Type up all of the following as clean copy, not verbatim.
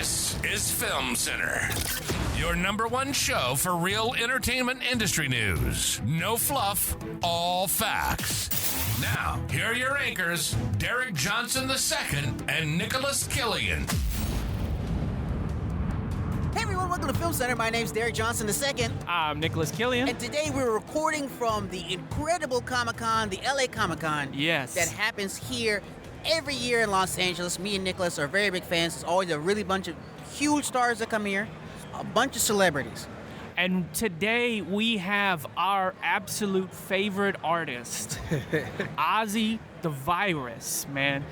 This is Film Center, your number one show for real entertainment industry news. No fluff, all facts. Now, here are your anchors, Derek Johnson II and Nicholas Killian. Hey everyone, welcome to Film Center. My name's Derek Johnson II. I'm Nicholas Killian. And today we're recording from the incredible Comic-Con, the LA Comic-Con. Yes. That happens here every year in Los Angeles. Me and Nicholas are very big fans. There's always a really bunch of huge stars that come here, a bunch of celebrities. And today we have our absolute favorite artist, Ozzy da Vyrus, man.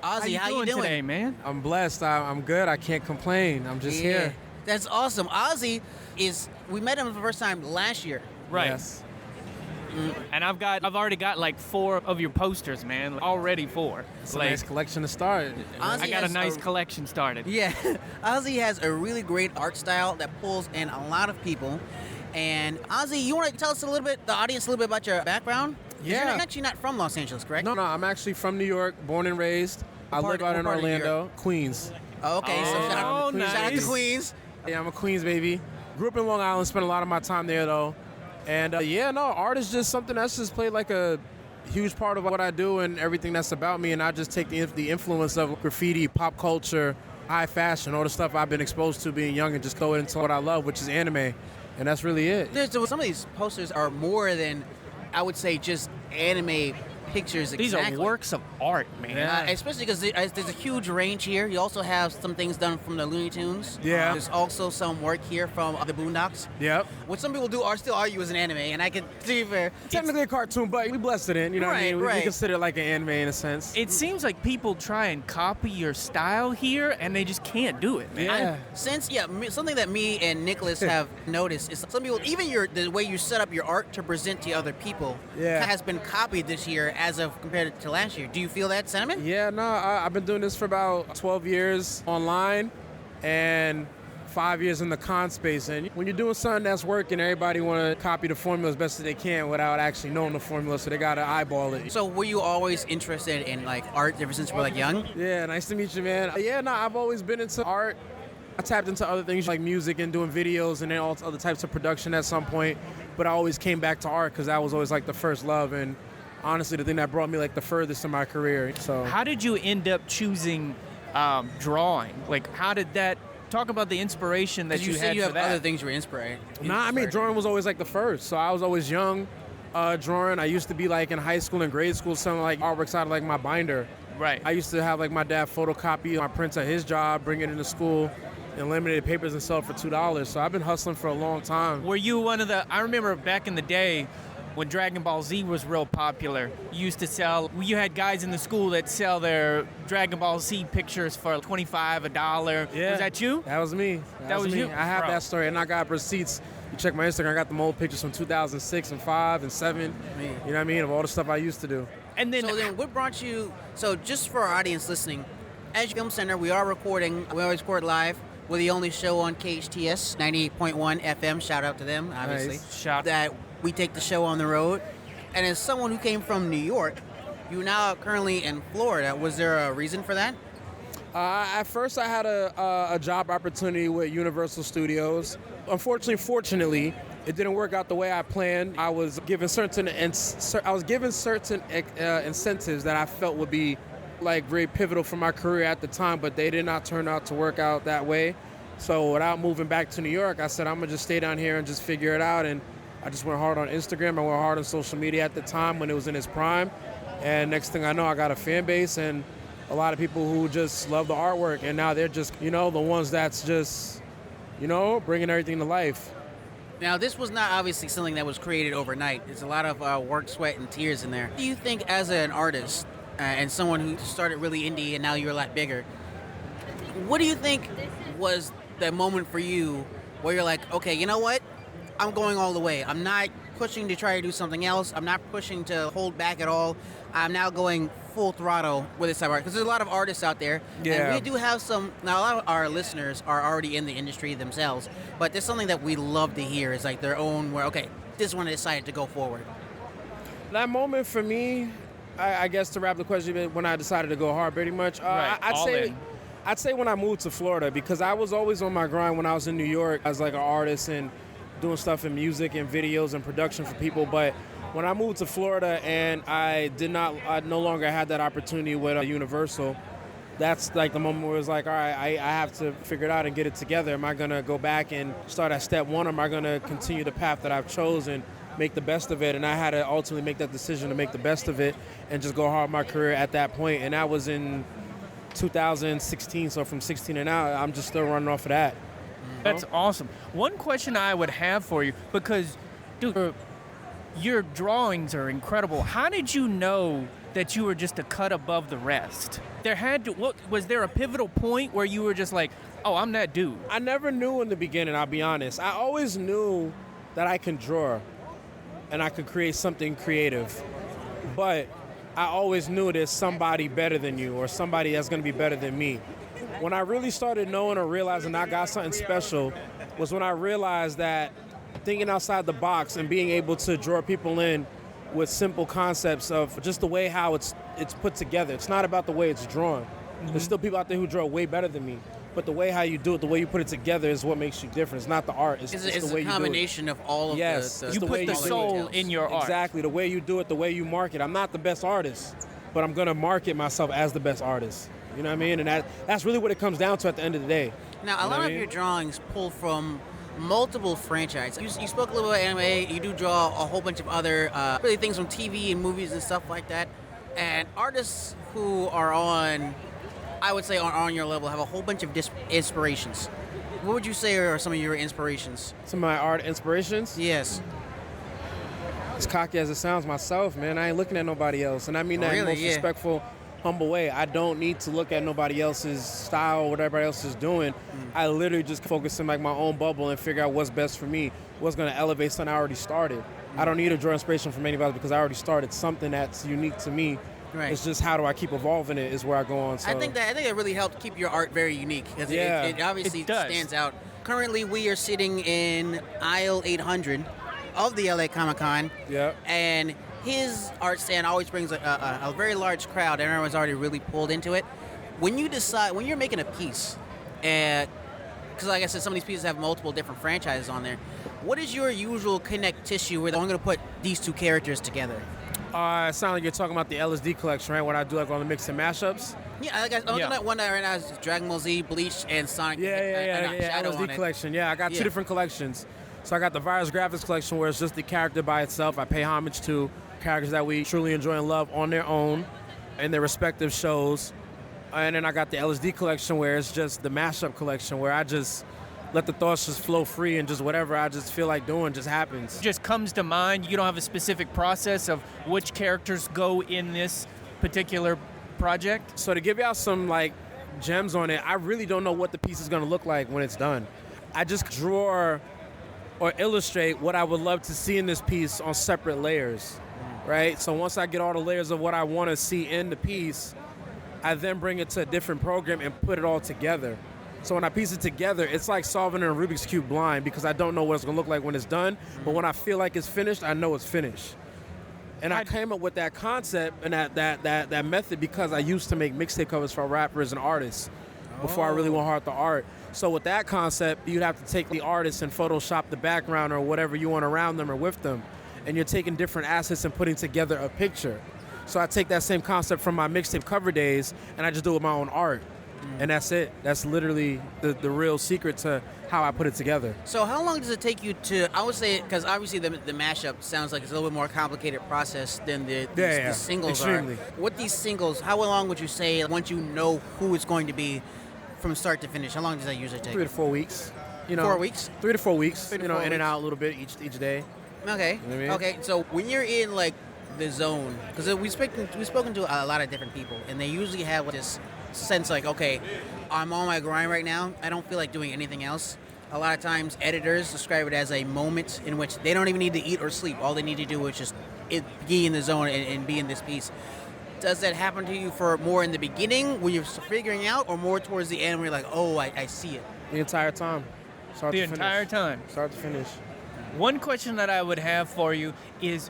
Ozzy, how you doing today, man? I'm blessed. I'm good. I can't complain. I'm just here. That's awesome. Ozzy we met him for the first time last year. Right. Yes. And I've already got like 4 of your posters, man. Already 4. It's a nice collection to start. I got a nice collection started. Yeah. Ozzy has a really great art style that pulls in a lot of people. And Ozzy, you want to tell us the audience a little bit about your background? Yeah. You're actually not from Los Angeles, correct? No, I'm actually from New York, born and raised. I live out in Orlando, Queens. Oh, okay, so shout out to Queens. Yeah, I'm a Queens baby. Grew up in Long Island, spent a lot of my time there though. And art is just something that's just played like a huge part of what I do and everything that's about me. And I just take the influence of graffiti, pop culture, high fashion, all the stuff I've been exposed to being young and just go into what I love, which is anime. And that's really it. Some of these posters are more than, I would say, just anime pictures. These are works of art, man. Yeah. Especially because there's a huge range here. You also have some things done from the Looney Tunes. Yeah. There's also some work here from the Boondocks. Yep. What some people still argue as an anime, and I can see fair. Technically a cartoon, but we blessed it in. You know what I mean? We consider it like an anime in a sense. It seems like people try and copy your style here, and they just can't do it, man. Yeah. Something that me and Nicholas have noticed is some people, even the way you set up your art to present to other people, has been copied this year as of compared to last year. Do you feel that sentiment? Yeah, no, I've been doing this for about 12 years online and 5 years in the con space. And when you're doing something that's working, everybody want to copy the formula as best as they can without actually knowing the formula, so they got to eyeball it. So were you always interested in like art ever since you were like young? Yeah, nice to meet you, man. Yeah, no, I've always been into art. I tapped into other things like music and doing videos and then all other types of production at some point. But I always came back to art because that was always like the first love and honestly the thing that brought me like the furthest in my career. So how did you end up choosing drawing? Like how did that talk about the inspiration that you had you for have that? other things you were inspired? I mean drawing was always like the first. So I was always young drawing. I used to be like in high school and grade school selling like artworks out of like my binder. Right. I used to have like my dad photocopy my prints at his job, bring it into school in laminated papers and sell it for $2. So I've been hustling for a long time. Were you one of I remember back in the day when Dragon Ball Z was real popular, you had guys in the school that sell their Dragon Ball Z pictures for $25, $1. Yeah. Was that you? That was me. That was me. you? I have that story, and I got receipts. You check my Instagram, I got the old pictures from 2006 and 5 and 7. You know what I mean? Of all the stuff I used to do. And then what brought you, so just for our audience listening, as Film Center, we always record live. We're the only show on KHTS 98.1 FM. Shout out to them, obviously. Nice. That we take the show on the road. And as someone who came from New York, you're now currently in Florida. Was there a reason for that? At first, I had a job opportunity with Universal Studios. Fortunately, it didn't work out the way I planned. I was given certain incentives that I felt would be like very pivotal for my career at the time, but they did not turn out to work out that way. So without moving back to New York, I said I'm gonna just stay down here and just figure it out. And I just went hard on Instagram. I went hard on social media at the time when it was in its prime. And next thing I know, I got a fan base and a lot of people who just love the artwork. And now they're just, the ones that's just, bringing everything to life. Now, this was not obviously something that was created overnight. There's a lot of work, sweat, and tears in there. Do you think as an artist and someone who started really indie and now you're a lot bigger, what do you think was the moment for you where you're like, okay, you know what? I'm going all the way. I'm not pushing to try to do something else. I'm not pushing to hold back at all. I'm now going full throttle with this type of art. Because there's a lot of artists out there. Yeah. And we do have now a lot of our listeners are already in the industry themselves. But there's something that we love to hear is like their own where, okay, this one decided to go forward. That moment for me, I guess to wrap the question, when I decided to go hard pretty much, right. I'd all say... in. I'd say when I moved to Florida, because I was always on my grind when I was in New York as like an artist and doing stuff in music and videos and production for people. But when I moved to Florida and I no longer had that opportunity with Universal, that's like the moment where it was like, all right, I have to figure it out and get it together. Am I going to go back and start at step one, or am I going to continue the path that I've chosen, make the best of it? And I had to ultimately make that decision to make the best of it and just go hard my career at that point. And that was in 2016, so from 16 and out, I'm just still running off of that. That's awesome. One question I would have for you, because, dude, your drawings are incredible. How did you know that you were just a cut above the rest? Was there a pivotal point where you were just like, oh, I'm that dude? I never knew in the beginning, I'll be honest. I always knew that I can draw and I could create something creative. But I always knew there's somebody better than you or somebody that's going to be better than me. When I really started knowing or realizing I got something special was when I realized that thinking outside the box and being able to draw people in with simple concepts of just the way how it's put together. It's not about the way it's drawn. Mm-hmm. There's still people out there who draw way better than me. But the way how you do it, the way you put it together is what makes you different. It's not the art. It's the way you do it. It's a combination of all of the you put the soul in your art. Exactly. The way you do it, the way you market. I'm not the best artist, but I'm going to market myself as the best artist. You know what I mean? And that's really what it comes down to at the end of the day. Now, a lot of your drawings pull from multiple franchises. You spoke a little about anime. You do draw a whole bunch of other really things from TV and movies and stuff like that. And artists who are I would say on your level, have a whole bunch of inspirations. What would you say are some of your inspirations? Some of my art inspirations? Yes. As cocky as it sounds myself, man, I ain't looking at nobody else. And I mean that in the most respectful, humble way. I don't need to look at nobody else's style or what everybody else is doing. I literally just focus in like my own bubble and figure out what's best for me, what's going to elevate something I already started. I don't need to draw inspiration from anybody because I already started something that's unique to me. Right. It's just how do I keep evolving it is where I go on. So. I think that really helped keep your art very unique because it obviously stands out. Currently, we are sitting in aisle 800 of the LA Comic-Con. Yeah. And his art stand always brings a very large crowd. Everyone's already really pulled into it. When you're making a piece, because like I said, some of these pieces have multiple different franchises on there. What is your usual connect tissue where I'm going to put these two characters together? It sounds like you're talking about the LSD collection, right? What I do like on the mix and mashups. Yeah, I'm looking at one that right now is Dragon Ball Z, Bleach, and Sonic. Yeah. LSD collection. Yeah, I got two different collections. So I got the Virus Graphics collection where it's just the character by itself. I pay homage to characters that we truly enjoy and love on their own in their respective shows. And then I got the LSD collection where it's just the mashup collection where I just let the thoughts just flow free and just whatever I just feel like doing just happens. Just comes to mind. You don't have a specific process of which characters go in this particular project? So to give y'all some like gems on it, I really don't know what the piece is going to look like when it's done. I just draw or illustrate what I would love to see in this piece on separate layers, right? So once I get all the layers of what I want to see in the piece, I then bring it to a different program and put it all together. So when I piece it together, it's like solving a Rubik's Cube blind because I don't know what it's going to look like when it's done. But when I feel like it's finished, I know it's finished. And I came up with that concept and that method because I used to make mixtape covers for rappers and artists before I really went hard to art. So with that concept, you'd have to take the artist and Photoshop the background or whatever you want around them or with them. And you're taking different assets and putting together a picture. So I take that same concept from my mixtape cover days and I just do it with my own art. And that's it. That's literally the real secret to how I put it together. So how long does it take you to, I would say, because obviously the mashup sounds like it's a little bit more complicated process than the singles extremely. are. What these singles, how long would you say, once you know who it's going to be from start to finish, how long does that usually take? 3 to 4 weeks. 4 weeks? 3 to 4 weeks, 3 to 4 in and out a little bit each day. Okay. You know what I mean? Okay, so when you're in like the zone, because we've spoken to a lot of different people, and they usually have this sense like, okay, I'm on my grind right now. I don't feel like doing anything else. A lot of times editors describe it as a moment in which they don't even need to eat or sleep. All they need to do is just be in the zone and be in this piece. Does that happen to you for more in the beginning when you're figuring out, or more towards the end where you're like, oh, I see it? The entire time. The entire time. Start to finish. One question that I would have for you is,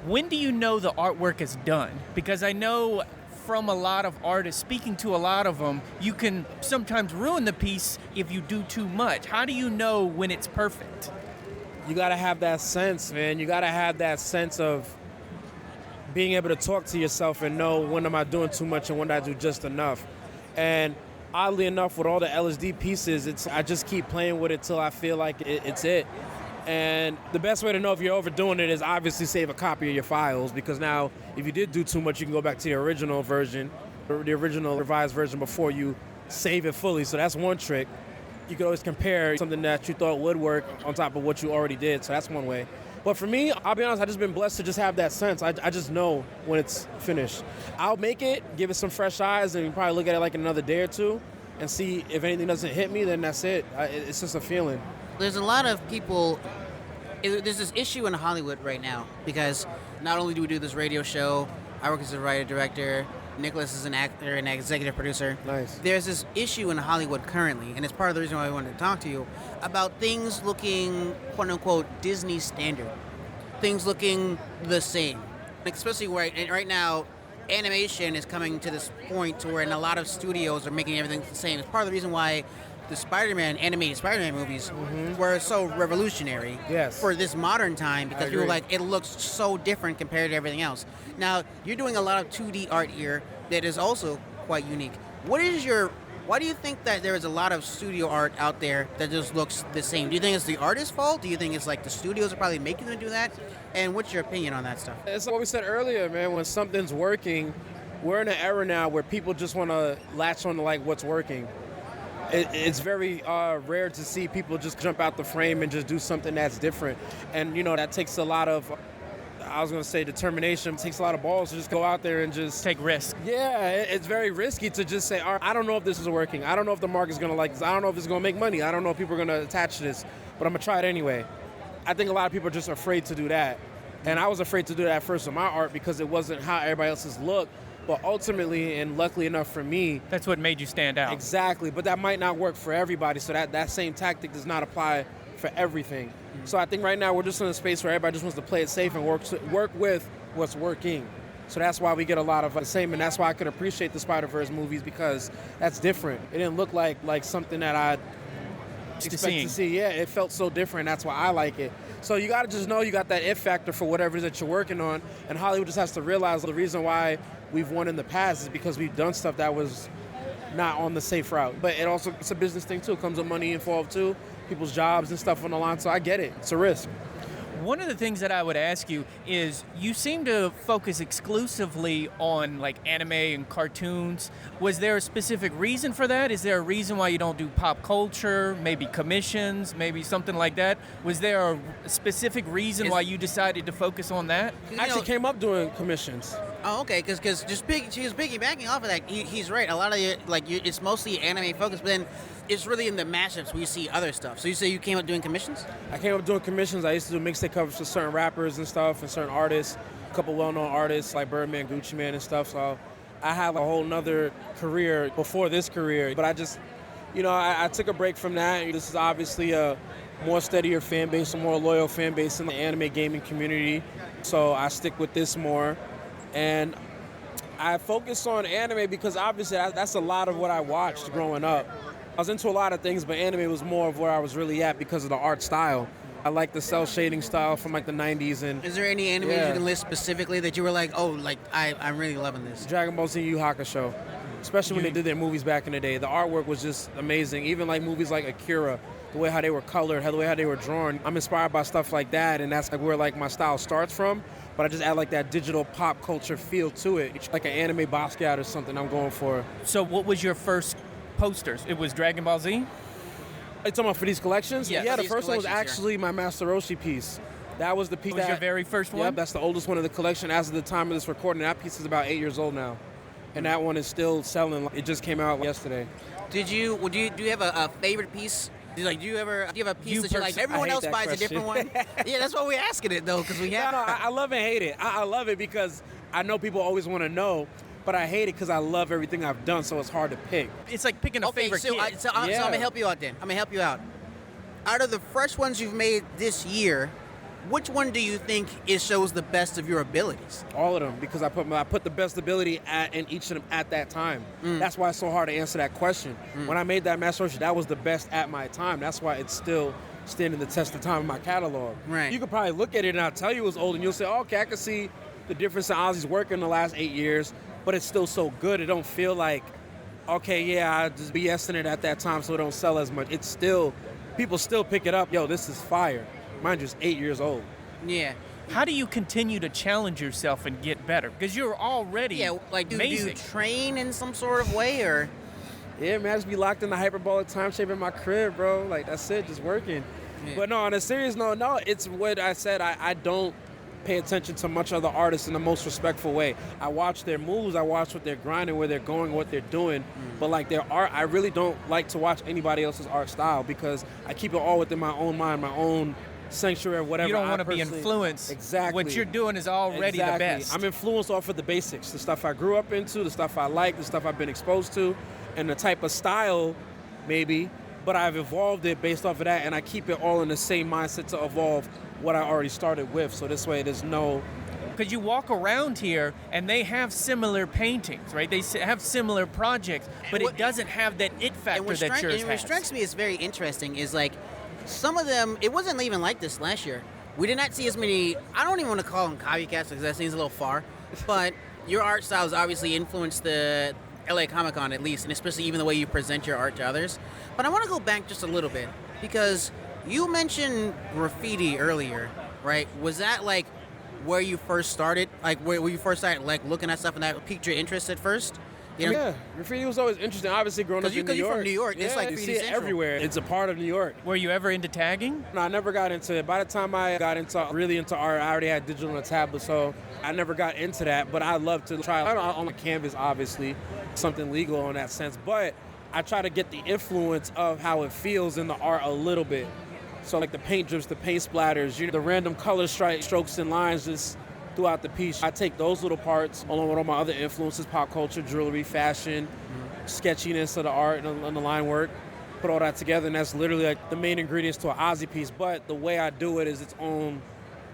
when do you know the artwork is done? Because I know from a lot of artists, speaking to a lot of them, you can sometimes ruin the piece if you do too much. How do you know when it's perfect? You got to have that sense, man. You got to have that sense of being able to talk to yourself and know when am I doing too much and when I do just enough. And oddly enough, with all the LSD pieces, I just keep playing with it till I feel like it's it. And the best way to know if you're overdoing it is obviously save a copy of your files, because now if you did do too much, you can go back to the original version, or the original revised version before you save it fully. So that's one trick. You can always compare something that you thought would work on top of what you already did. So that's one way. But for me, I'll be honest, I've just been blessed to just have that sense. I just know when it's finished. I'll make it, give it some fresh eyes, and probably look at it like in another day or two and see if anything doesn't hit me, then that's it. It's just a feeling. There's a lot of people, there's this issue in Hollywood right now, because not only do we do this radio show, I work as a writer-director, Nicholas is an actor and executive producer. Nice. There's this issue in Hollywood currently, and it's part of the reason why I wanted to talk to you, about things looking, quote-unquote, Disney standard. Things looking the same. Especially right now, animation is coming to this point to where a lot of studios are making everything the same. It's part of the reason why the animated Spider-Man movies were so revolutionary for this modern time, because people were like, it looks so different compared to everything else. Now, you're doing a lot of 2D art here that is also quite unique. Why do you think that there is a lot of studio art out there that just looks the same? Do you think it's the artist's fault? Do you think it's like the studios are probably making them do that? And what's your opinion on that stuff? It's what we said earlier, man. When something's working, we're in an era now where people just want to latch on to like what's working. It's very rare to see people just jump out the frame and just do something that's different. And, that takes a lot of, determination. It takes a lot of balls to just go out there and just take risks. Yeah, it's very risky to just say, all right, I don't know if this is working. I don't know if the market's going to like this. I don't know if it's going to make money. I don't know if people are going to attach to this, but I'm going to try it anyway. I think a lot of people are just afraid to do that. And I was afraid to do that at first with my art because it wasn't how everybody else's looked. But ultimately, and luckily enough for me, that's what made you stand out. Exactly, but that might not work for everybody, so that same tactic does not apply for everything. Mm-hmm. So I think right now we're just in a space where everybody just wants to play it safe and work with what's working. So that's why we get a lot of the same, and that's why I could appreciate the Spider-Verse movies, because that's different. It didn't look like something that I'd expect to see. Yeah, it felt so different. That's why I like it. So you got to just know you got that if factor for whatever it is that you're working on, and Hollywood just has to realize the reason why we've won in the past is because we've done stuff that was not on the safe route. But it's a business thing too. It comes with money involved too, people's jobs and stuff on the line. So I get it. It's a risk. One of the things that I would ask you is, you seem to focus exclusively on like anime and cartoons. Was there a specific reason for that? Is there a reason why you don't do pop culture, maybe commissions, maybe something like that? Was there a specific reason why you decided to focus on that? I actually came up doing commissions. Oh, okay, because she was piggybacking off of that. He's right. A lot of it's mostly anime focused, but then it's really in the mashups where you see other stuff. So you say you came up doing commissions? I came up doing commissions. I used to do mixtape covers for certain rappers and stuff, and certain artists, a couple well-known artists like Birdman, Gucci Mane, and stuff. So I had a whole nother career before this career, but I just, I took a break from that. This is obviously a more steadier fan base, a more loyal fan base in the anime gaming community. So I stick with this more. And I focus on anime because obviously that's a lot of what I watched growing up. I was into a lot of things, but anime was more of where I was really at because of the art style. I like the cell shading style from like the 90s. And is there any anime you can list specifically that you were like, oh, like I'm really loving this? Dragon Ball Z, Yu Hakusho, especially when they did their movies back in the day. The artwork was just amazing. Even like movies like Akira, the way how they were colored, the way how they were drawn. I'm inspired by stuff like that, and that's like where like my style starts from. But I just add like that digital pop culture feel to it. It's like an anime Basquiat or something I'm going for. So what was your first posters? It was Dragon Ball Z? Are you talking about for these collections? Yeah, the first one was actually my Master Roshi piece. That was the piece. Was your very first one? Yep, that's the oldest one of the collection as of the time of this recording. That piece is about 8 years old now. And that one is still selling. It just came out yesterday. Do you have a favorite piece? Do you have a piece that you like? Everyone else buys a different one. Yeah, that's why we're asking it though, because we have. No, I love and hate it. I love it because I know people always want to know, but I hate it because I love everything I've done, so it's hard to pick. It's like picking a favorite kid. So I'm gonna help you out then. I'm gonna help you out. Out of the fresh ones you've made this year, Which one do you think shows the best of your abilities? All of them, because I put the best ability in each of them at that time. That's why it's so hard to answer that question. When I made that master orchestra, that was the best at my time. That's why it's still standing the test of time in my catalog. Right. You could probably look at it and I'll tell you it's old, and you'll say, okay, I can see the difference in Ozzy's work in the last 8 years, but it's still so good. It don't feel like, okay, yeah, I just BSing it at that time so it don't sell as much. It's still, people still pick it up. Yo, this is fire. Mine just 8 years old. Yeah. How do you continue to challenge yourself and get better? Because you're already do amazing. you train in some sort of way, or? Yeah, man, I just be locked in the hyperbolic time shape in my crib, bro. Like, that's it, just working. Yeah. But no, on a serious note, no, it's what I said. I don't pay attention to much other artists in the most respectful way. I watch their moves, I watch what they're grinding, where they're going, what they're doing. But like their art, I really don't like to watch anybody else's art style because I keep it all within my own mind, my own sanctuary, whatever. You don't want to be influenced. Exactly. What you're doing is already the best. I'm influenced off of the basics, the stuff I grew up into, the stuff I like, the stuff I've been exposed to, and the type of style, maybe. But I've evolved it based off of that, and I keep it all in the same mindset to evolve what I already started with. So this way, there's no... Because you walk around here, and they have similar paintings, right? They have similar projects, but it doesn't have that it factor that yours has. What strikes me as very interesting is, like, some of them, it wasn't even like this last year. We did not see as many, I don't even want to call them copycats because that seems a little far, but your art style has obviously influenced the LA Comic Con at least, and especially even the way you present your art to others. But I want to go back just a little bit because you mentioned graffiti earlier, right? Was that like where you first started? Like where you first started like looking at stuff and that piqued your interest at first? You know? Yeah, graffiti was always interesting. Obviously, growing up in New York. Because you're from New York. Yeah, it's like you see graffiti it central. everywhere. It's a part of New York. Were you ever into tagging? No, I never got into it. By the time I got really into art, I already had digital on a tablet, so I never got into that. But I love to try on the canvas, obviously, something legal in that sense. But I try to get the influence of how it feels in the art a little bit. So like the paint drips, the paint splatters, the random color strokes and lines just throughout the piece. I take those little parts along with all my other influences, pop culture, jewelry, fashion, sketchiness of the art and the line work, put all that together, and that's literally like the main ingredients to an Ozzy piece. But the way I do it is its own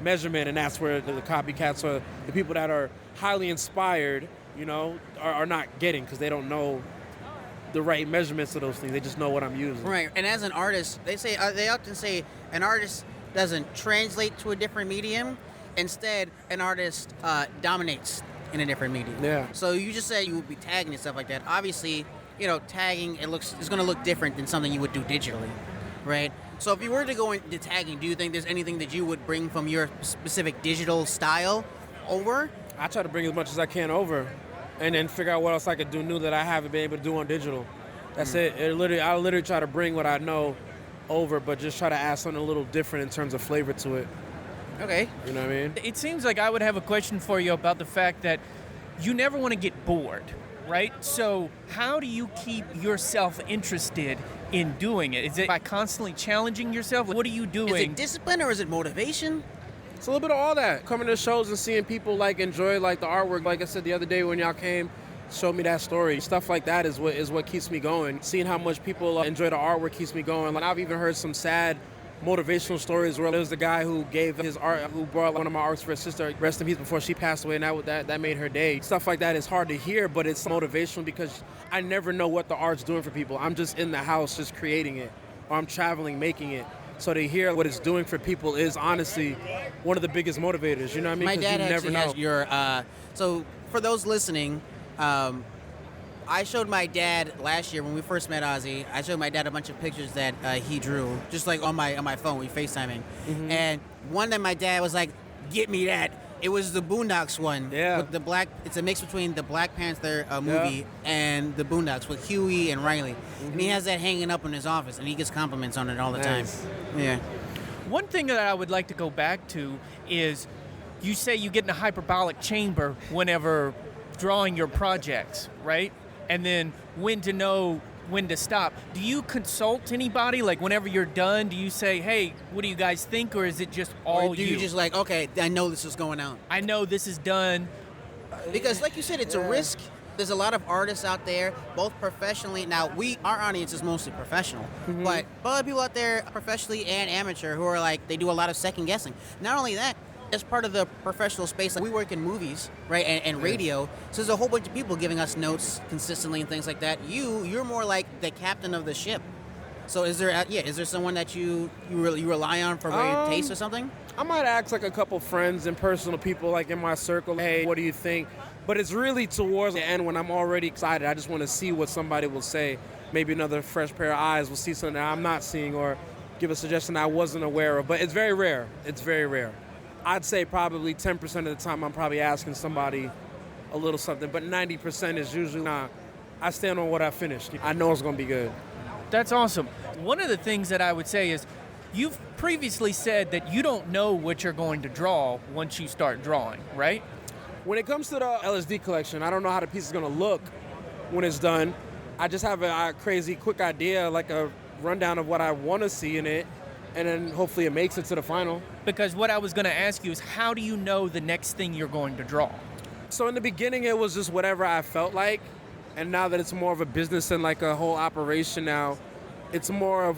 measurement, and that's where the copycats or the people that are highly inspired, are not getting because they don't know the right measurements of those things. They just know what I'm using. Right, and as an artist, they often say an artist doesn't translate to a different medium. Instead, an artist dominates in a different medium. Yeah. So you just said you would be tagging and stuff like that. Obviously, tagging it's going to look different than something you would do digitally, right? So if you were to go into tagging, do you think there's anything that you would bring from your specific digital style over? I try to bring as much as I can over, and then figure out what else I could do new that I haven't been able to do on digital. That's it. I literally try to bring what I know over, but just try to add something a little different in terms of flavor to it. Okay. You know what I mean? It seems like I would have a question for you about the fact that you never want to get bored, right? So how do you keep yourself interested in doing it? Is it by constantly challenging yourself? What are you doing? Is it discipline or is it motivation? It's a little bit of all that. Coming to shows and seeing people enjoy the artwork. Like I said the other day when y'all came, showed me that story. Stuff like that is what keeps me going. Seeing how much people enjoy the artwork keeps me going. Like I've even heard some sad motivational stories where there was the guy who gave his art, who brought one of my arts for his sister, rest in peace, before she passed away, and that made her day. Stuff like that is hard to hear, but it's motivational because I never know what the art's doing for people. I'm just in the house just creating it, or I'm traveling making it. So to hear what it's doing for people is honestly one of the biggest motivators. You know what I mean? My dad you actually never know. has your. So for those listening, I showed my dad last year when we first met Ozzy. I showed my dad a bunch of pictures that he drew, just like on my phone. We FaceTiming, and one that my dad was like, "Get me that." It was the Boondocks one. Yeah. With the black. It's a mix between the Black Panther movie and the Boondocks with Huey and Riley, and he has that hanging up in his office, and he gets compliments on it all the Nice. time. Yeah. One thing that I would like to go back to is you say you get in a hyperbolic chamber whenever drawing your projects, right? And then when to know when to stop. Do you consult anybody? Like whenever you're done, do you say, hey, what do you guys think? Or is it just all Or do you just like, okay, I know this is going out? I know this is done. Because like you said, it's a risk. There's a lot of artists out there, both professionally. Now, our audience is mostly professional, but a lot of people out there, professionally and amateur, who are like, they do a lot of second guessing. Not only that, as part of the professional space, like we work in movies, right, and radio, so there's a whole bunch of people giving us notes consistently and things like that. You're more like the captain of the ship. So is there someone that you rely on for your taste or something? I might ask like a couple friends and personal people like in my circle, hey, what do you think? But it's really towards the end when I'm already excited. I just want to see what somebody will say. Maybe another fresh pair of eyes will see something that I'm not seeing or give a suggestion I wasn't aware of. But it's very rare. It's very rare. I'd say probably 10% of the time I'm probably asking somebody a little something, but 90% is usually not. I stand on what I finished. I know it's going to be good. That's awesome. One of the things that I would say is you've previously said that you don't know what you're going to draw once you start drawing, right? When it comes to the LSD collection, I don't know how the piece is going to look when it's done. I just have a crazy quick idea, like a rundown of what I want to see in it, and then hopefully it makes it to the final. Because what I was going to ask you is how do you know the next thing you're going to draw? So in the beginning, it was just whatever I felt like. And now that it's more of a business and like a whole operation now, it's more of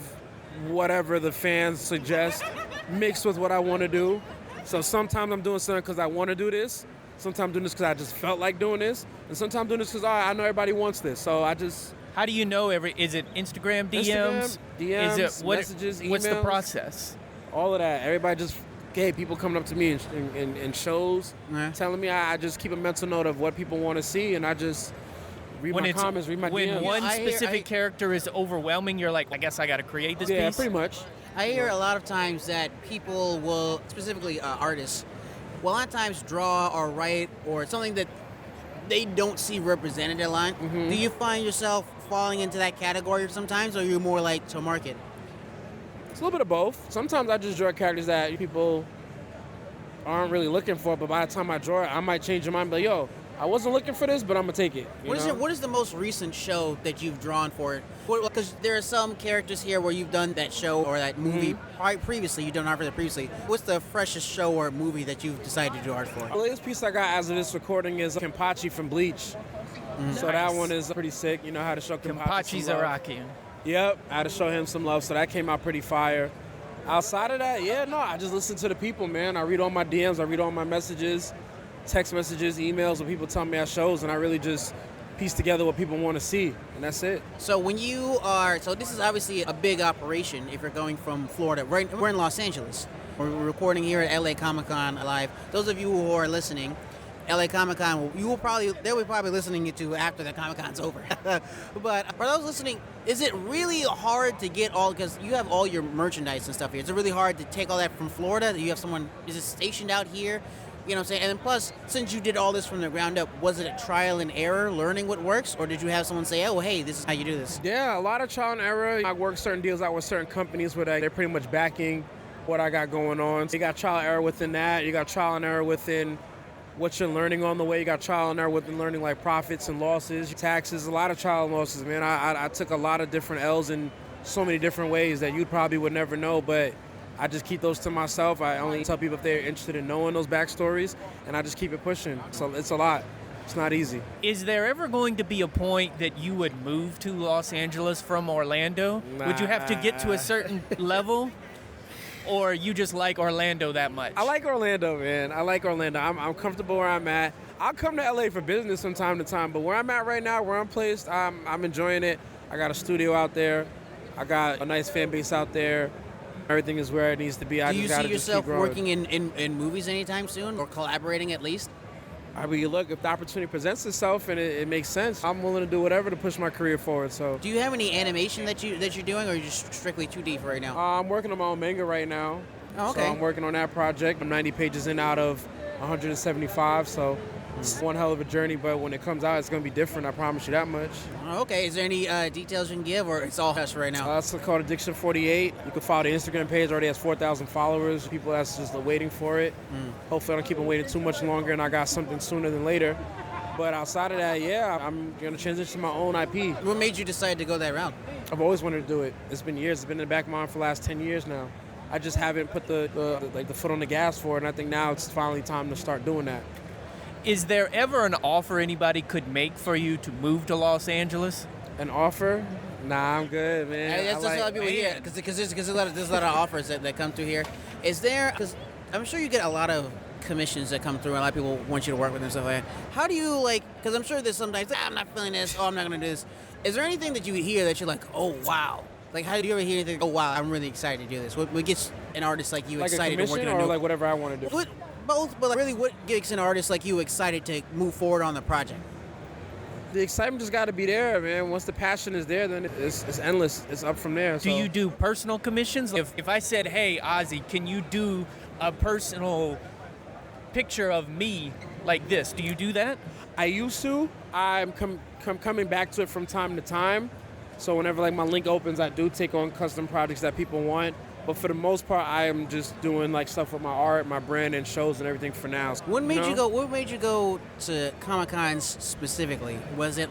whatever the fans suggest mixed with what I want to do. So sometimes I'm doing something because I want to do this. Sometimes I'm doing this because I just felt like doing this. And sometimes I'm doing this because I know everybody wants this. So I just... How do you know is it Instagram DMs? DMs, is it, messages, emails. What's the process? All of that. Everybody just... Hey, people coming up to me in shows, telling me I just keep a mental note of what people want to see, and I just... Read my comments, read my DMs. When one specific character is overwhelming, you're like, I guess I got to create this piece? Yeah, pretty much. I hear a lot of times that people will, specifically artists, will a lot of times draw or write or something that they don't see represented in line. Mm-hmm. Do you find yourself falling into that category sometimes, or are you more like to market? It's a little bit of both. Sometimes I just draw characters that people aren't really looking for, but by the time I draw it, I might change your mind and be like, yo, I wasn't looking for this, but I'm going to take it. What is the most recent show that you've drawn for it? Because there are some characters here where you've done that show or that movie previously. You've done art for that previously. What's the freshest show or movie that you've decided to do art for? The latest piece I got as of this recording is Kenpachi from Bleach. So that one is pretty sick. You know how to show Kenpachi's Araki. Yep, I had to show him some love, so that came out pretty fire. Outside of that, I just listen to the people, man. I read all my DMs, I read all my messages. Text messages, emails, when people tell me at shows, and I really just piece together what people want to see, and that's it. So this is obviously a big operation if you're going from Florida. We're in Los Angeles. We're recording here at LA Comic-Con live. Those of you who are listening, LA Comic-Con, they'll be probably listening to after the Comic-Con's over. But for those listening, is it really hard to get because you have all your merchandise and stuff here, is it really hard to take all that from Florida? Do you have someone, is it stationed out here? You know what I'm saying? And then plus, since you did all this from the ground up, was it a trial and error learning what works? Or did you have someone say, oh, hey, this is how you do this? Yeah, a lot of trial and error. I work certain deals out with certain companies where they're pretty much backing what I got going on. You got trial and error within that. You got trial and error within what you're learning on the way. You got trial and error within learning like profits and losses, taxes, a lot of trial and losses, man. I took a lot of different L's in so many different ways that you probably would never know, but I just keep those to myself. I only tell people if they're interested in knowing those backstories, and I just keep it pushing. So it's a lot. It's not easy. Is there ever going to be a point that you would move to Los Angeles from Orlando? Nah. Would you have to get to a certain level? Or you just like Orlando that much? I like Orlando, man. I like Orlando. I'm comfortable where I'm at. I'll come to LA for business from time to time, but where I'm at right now, where I'm placed, I'm enjoying it. I got a studio out there. I got a nice fan base out there. Everything is where it needs to be. Do you see yourself working in movies anytime soon, or collaborating at least? I mean, look, if the opportunity presents itself and it makes sense, I'm willing to do whatever to push my career forward. So, do you have any animation that you're doing, or are you just strictly 2D for right now? I'm working on my own manga right now. Oh, okay. So I'm working on that project. I'm 90 pages in out of 175, so it's one hell of a journey. But when it comes out, it's going to be different. I promise you that much. Okay. Is there any details you can give, or it's all hush right now? It's called Addiction 48. You can follow the Instagram page. Already has 4,000 followers. People that's just waiting for it. Hopefully, I don't keep them waiting too much longer, and I got something sooner than later. But outside of that, I'm going to transition to my own IP. What made you decide to go that route? I've always wanted to do it. It's been years. It's been in the back of my mind for the last 10 years now. I just haven't put the foot on the gas for it, and I think now it's finally time to start doing that. Is there ever an offer anybody could make for you to move to Los Angeles? An offer? Nah, I'm good, man. And that's a lot of people here because there's a lot of offers that come through here. Is there? Because I'm sure you get a lot of commissions that come through, and a lot of people want you to work with them and stuff like that. How do you because I'm sure there's sometimes I'm not feeling this. Oh, I'm not gonna do this. Is there anything that you hear that you're like, oh wow? Like, how do you ever hear anything? Oh wow, I'm really excited to do this. What gets an artist like you like excited to work on or like whatever I want to do? Both, but really, what gets an artist like you excited to move forward on the project? The excitement just got to be there, man. Once the passion is there, then it's endless. It's up from there. Do you do personal commissions? If I said, hey, Ozzy, can you do a personal picture of me like this? Do you do that? I used to. I'm coming back to it from time to time. So whenever like my link opens, I do take on custom projects that people want. But for the most part, I am just doing like stuff with my art, my brand, and shows and everything for now. What made you go to Comic-Cons specifically? Was it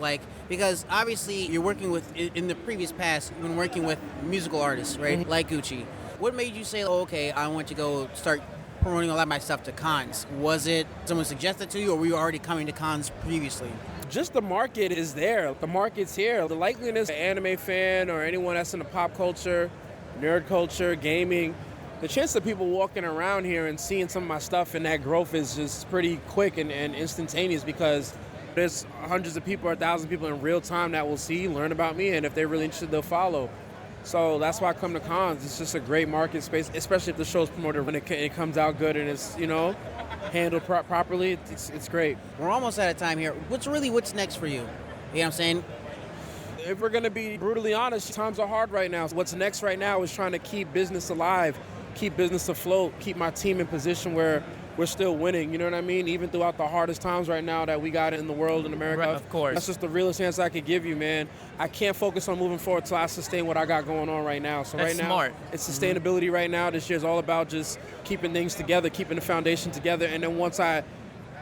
because obviously you're working with, in the previous past, you've been working with musical artists, right? Mm-hmm. Like Gucci. What made you say, oh, okay, I want to go start promoting a lot of my stuff to cons? Was it someone suggested to you, or were you already coming to cons previously? Just the market is there. The market's here. The likeliness, an anime fan or anyone that's in the pop culture, nerd culture, gaming, the chance of people walking around here and seeing some of my stuff and that growth is just pretty quick and instantaneous because there's hundreds of people or thousands of people in real time that will see, learn about me, and if they're really interested, they'll follow. So that's why I come to cons. It's just a great market space, especially if the show's promoted when it comes out good and it's, handled properly. It's great. We're almost out of time here. What's next for you? You know what I'm saying? If we're going to be brutally honest, times are hard right now. What's next right now is trying to keep business alive, keep business afloat, keep my team in position where we're still winning, you know what I mean? Even throughout the hardest times right now that we got in the world, in America. Right, of course. That's just the realest answer I could give you, man. I can't focus on moving forward till I sustain what I got going on right now. So that's right now, smart. It's sustainability right now. This year's all about just keeping things together, keeping the foundation together. And then once I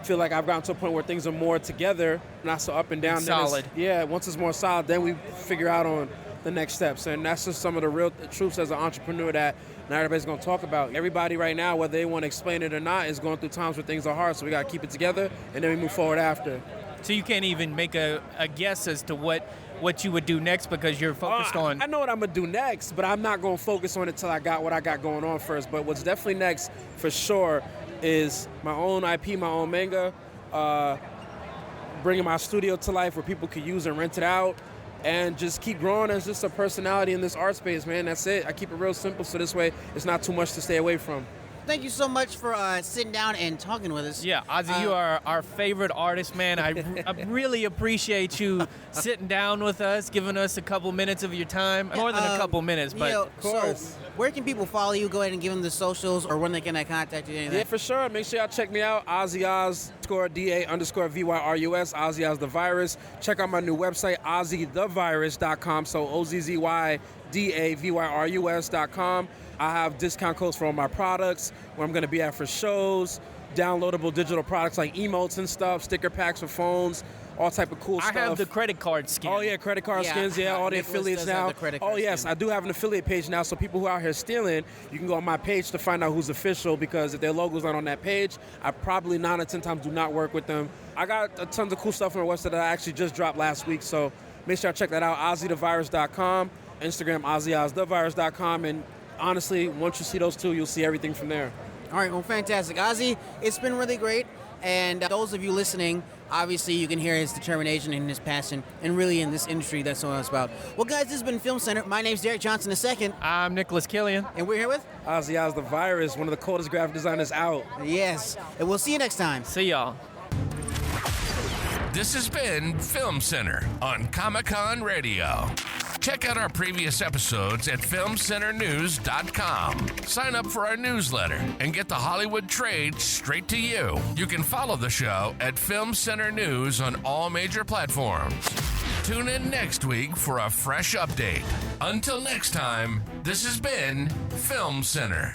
feel like I've gotten to a point where things are more together, not so up and down. Solid. Once it's more solid, then we figure out on the next steps. And that's just some of the real truths as an entrepreneur that not everybody's going to talk about. Everybody right now, whether they want to explain it or not, is going through times where things are hard. So we got to keep it together, and then we move forward after. So you can't even make a guess as to what you would do next because you're focused on... I know what I'm going to do next, but I'm not going to focus on it till I got what I got going on first. But what's definitely next, for sure, is my own IP, my own manga, bringing my studio to life where people can use and rent it out, and just keep growing as just a personality in this art space, man. That's it. I keep it real simple, so this way it's not too much to stay away from. Thank you so much for sitting down and talking with us. Yeah, Ozzy, you are our favorite artist, man. I really appreciate you sitting down with us, giving us a couple minutes of your time. More than a couple minutes, but of course. So where can people follow you? Go ahead and give them the socials or when they can contact you. Anything. Yeah, for sure. Make sure y'all check me out. Ozzy _DA_VYRUS. Ozzy Oz the Virus. Check out my new website, OzzyTheVyrus.com. So OZZYDAVYRUS.com. I have discount codes for all my products, where I'm going to be at for shows, downloadable digital products like emotes and stuff, sticker packs for phones, all type of cool stuff. I have the credit card skin. Oh, yeah, credit card skins, yeah, all the affiliates now. Oh, yes, I do have an affiliate page now, so people who are out here stealing, you can go on my page to find out who's official, because if their logo's not on that page, I probably 9 or 10 times do not work with them. I got tons of cool stuff on my website that I actually just dropped last week, so make sure I check that out, OzzyTheVyrus.com, Instagram, OzzyOzTheVyrus.com, and honestly, once you see those two, you'll see everything from there. All right, well, fantastic. Ozzy, it's been really great. And those of you listening, obviously you can hear his determination and his passion, and really in this industry, that's what it's about. Well, guys, this has been Film Center. My name's Derek Johnson II. I'm Nicholas Killian. And we're here with? Ozzy Oz the Virus, one of the coolest graphic designers out. Yes. And we'll see you next time. See y'all. This has been Film Center on Comic-Con Radio. Check out our previous episodes at filmcenternews.com. Sign up for our newsletter and get the Hollywood trade straight to you. You can follow the show at Film Center News on all major platforms. Tune in next week for a fresh update. Until next time, this has been Film Center.